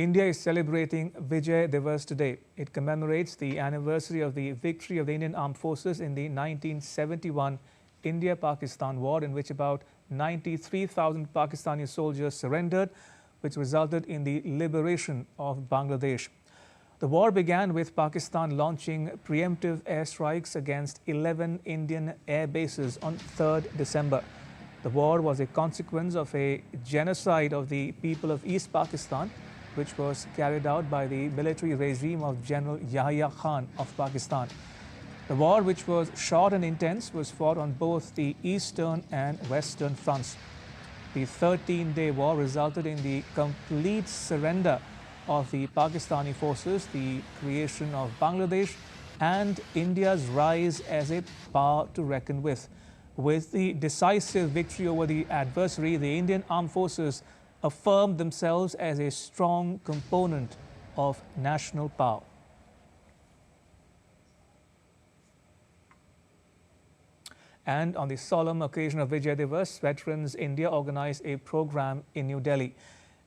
India is celebrating Vijay Divas today. It commemorates the anniversary of the victory of the Indian Armed Forces in the 1971 India-Pakistan War, in which about 93,000 Pakistani soldiers surrendered, which resulted in the liberation of Bangladesh. The war began with Pakistan launching preemptive airstrikes against 11 Indian air bases on 3rd December. The war was a consequence of a genocide of the people of East Pakistan, which was carried out by the military regime of General Yahya Khan of Pakistan. The war, which was short and intense, was fought on both the eastern and western fronts. The 13-day war resulted in the complete surrender of the Pakistani forces, the creation of Bangladesh, and India's rise as a power to reckon with. With the decisive victory over the adversary, the Indian Armed Forces affirmed themselves as a strong component of national power. And on the solemn occasion of Vijay Divas, Veterans India organized a program in New Delhi.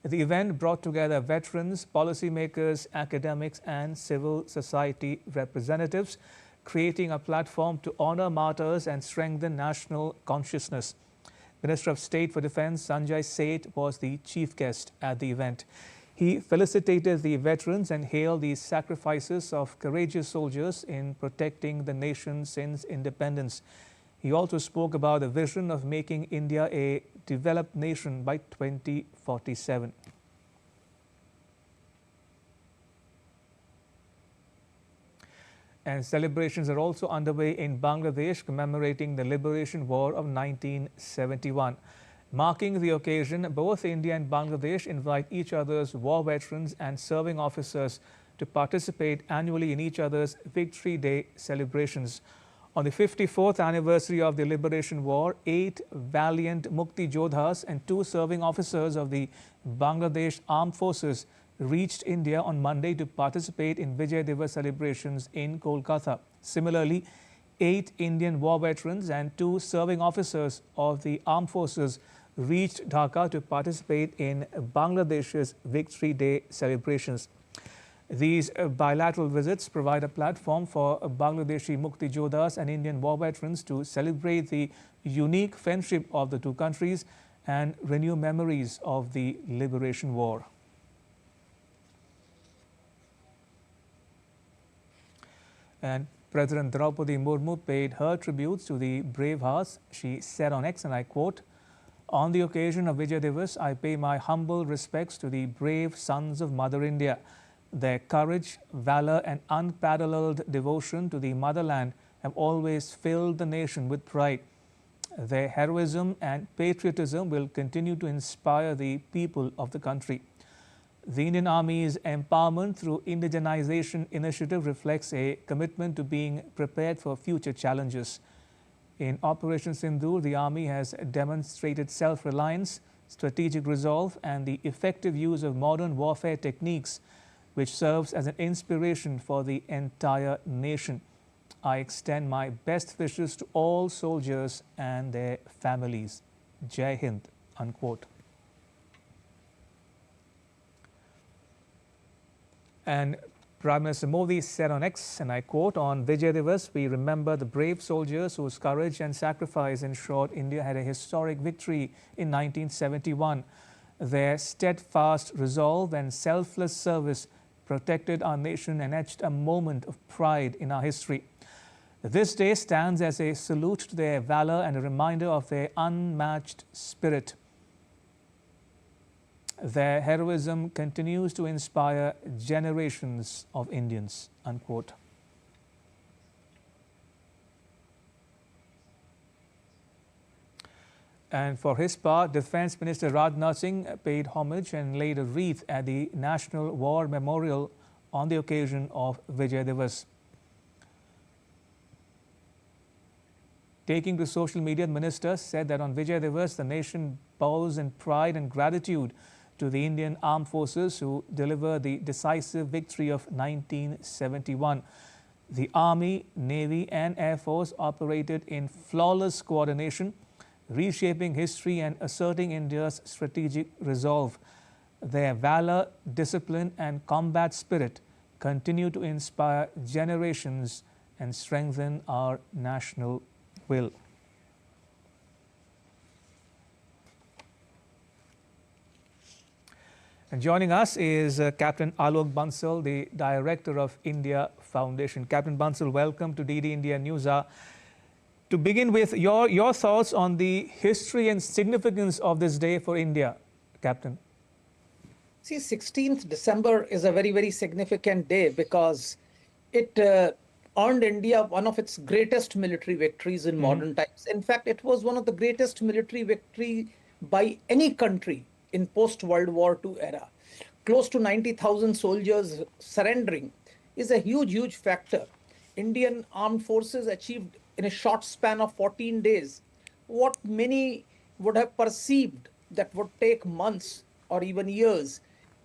The event brought together veterans, policymakers, academics, and civil society representatives, creating a platform to honor martyrs and strengthen national consciousness. Minister of State for Defence Sanjay Seth was the chief guest at the event. He felicitated the veterans and hailed the sacrifices of courageous soldiers in protecting the nation since independence. He also spoke about the vision of making India a developed nation by 2047. And celebrations are also underway in Bangladesh commemorating the Liberation War of 1971. Marking the occasion, both India and Bangladesh invite each other's war veterans and serving officers to participate annually in each other's Victory Day celebrations. On the 54th anniversary of the Liberation War, 8 valiant Mukti Jodhas and 2 serving officers of the Bangladesh Armed Forces reached India on Monday to participate in Vijay Divas celebrations in Kolkata. Similarly, 8 Indian war veterans and 2 serving officers of the armed forces reached Dhaka to participate in Bangladesh's Victory Day celebrations. These bilateral visits provide a platform for Bangladeshi Mukti Jodhas and Indian war veterans to celebrate the unique friendship of the two countries and renew memories of the Liberation War. And President Draupadi Murmu paid her tributes to the brave hearts. She said on X, and I quote, "On the occasion of Vijay Divas, I pay my humble respects to the brave sons of Mother India. Their courage, valor, and unparalleled devotion to the motherland have always filled the nation with pride. Their heroism and patriotism will continue to inspire the people of the country." The Indian Army's Empowerment through Indigenization initiative reflects a commitment to being prepared for future challenges. In Operation Sindoor, the Army has demonstrated self-reliance, strategic resolve, and the effective use of modern warfare techniques, which serves as an inspiration for the entire nation. I extend my best wishes to all soldiers and their families. Jai Hind, unquote. And Prime Minister Modi said on X, and I quote, "On Vijay Divas, we remember the brave soldiers whose courage and sacrifice ensured India had a historic victory in 1971. Their steadfast resolve and selfless service protected our nation and etched a moment of pride in our history. This day stands as a salute to their valor and a reminder of their unmatched spirit. Their heroism continues to inspire generations of Indians," unquote. And for his part, Defence Minister Rajnath Singh paid homage and laid a wreath at the National War Memorial on the occasion of Vijay Divas. Taking to social media, the minister said that on Vijay Divas, the nation bows in pride and gratitude to the Indian Armed Forces who delivered the decisive victory of 1971. The Army, Navy, and Air Force operated in flawless coordination, reshaping history and asserting India's strategic resolve. Their valor, discipline, and combat spirit continue to inspire generations and strengthen our national will. And joining us is Captain Alok Bansal, the Director of India Foundation. Captain Bansal, welcome to DD India News Hour. To begin with, your thoughts on the history and significance of this day for India, Captain. See, 16th December is a very, very significant day because it earned India one of its greatest military victories in modern times. In fact, it was one of the greatest military victory by any country in post-World War II era. Close to 90,000 soldiers surrendering is a huge, huge factor. Indian armed forces achieved in a short span of 14 days what many would have perceived that would take months or even years,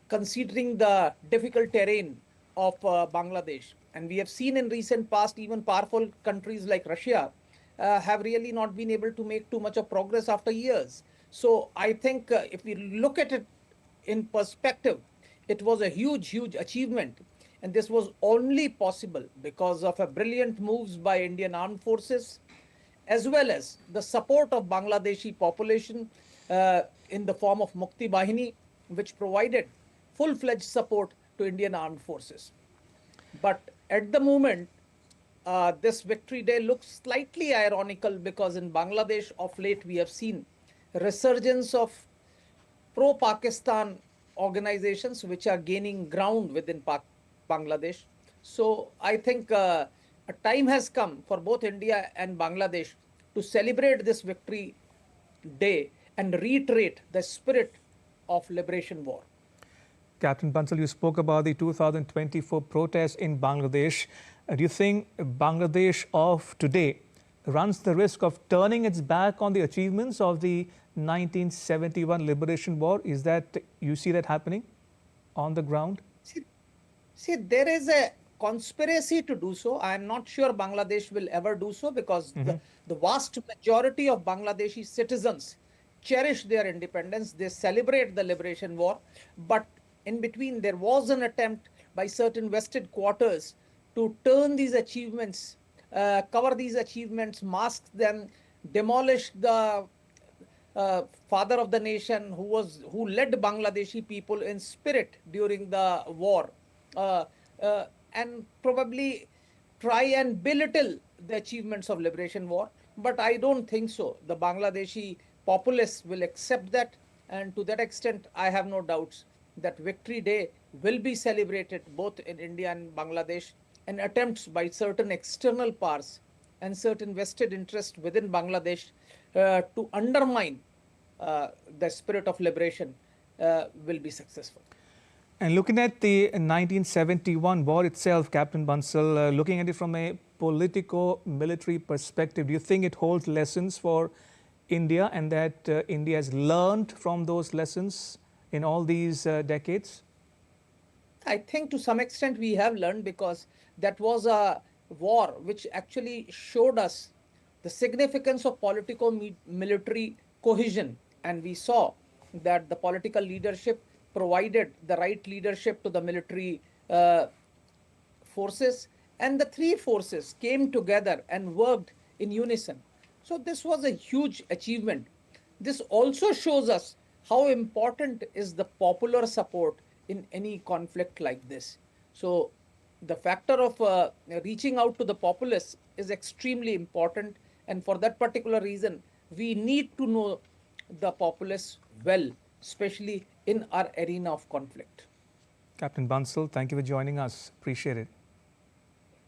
considering the difficult terrain of Bangladesh. And we have seen in recent past, even powerful countries like Russia have really not been able to make too much of progress after years. So I think if we look at it in perspective, it was a huge, huge achievement. And this was only possible because of a brilliant moves by Indian armed forces, as well as the support of Bangladeshi population in the form of Mukti Bahini, which provided full-fledged support to Indian armed forces. But at the moment, this victory day looks slightly ironical because in Bangladesh of late we have seen resurgence of pro-Pakistan organizations which are gaining ground within Bangladesh. So I think a time has come for both India and Bangladesh to celebrate this victory day and reiterate the spirit of liberation war. Captain Bansal, you spoke about the 2024 protests in Bangladesh. Do you think Bangladesh of today runs the risk of turning its back on the achievements of the 1971 Liberation War? Is that, you see that happening on the ground? See, there is a conspiracy to do so. I am not sure Bangladesh will ever do so because the vast majority of Bangladeshi citizens cherish their independence. They celebrate the liberation war. But in between, there was an attempt by certain vested quarters to turn these achievements, cover these achievements, mask them, demolish the father of the nation who led Bangladeshi people in spirit during the war, and probably try and belittle the achievements of liberation war. But I don't think so. The Bangladeshi populace will accept that, and to that extent, I have no doubts that Victory Day will be celebrated both in India and Bangladesh, and attempts by certain external powers and certain vested interests within Bangladesh to undermine the spirit of liberation will be successful. And looking at the 1971 war itself, Captain Bansal, looking at it from a politico-military perspective, do you think it holds lessons for India and that India has learned from those lessons in all these decades? I think to some extent we have learned because that was a war which actually showed us the significance of politico-military cohesion. And we saw that the political leadership provided the right leadership to the military forces, and the three forces came together and worked in unison. So this was a huge achievement. This also shows us how important is the popular support in any conflict like this. So the factor of reaching out to the populace is extremely important, and for that particular reason, we need to know the populace well, especially in our arena of conflict. Captain Bansal, thank you for joining us. Appreciate it.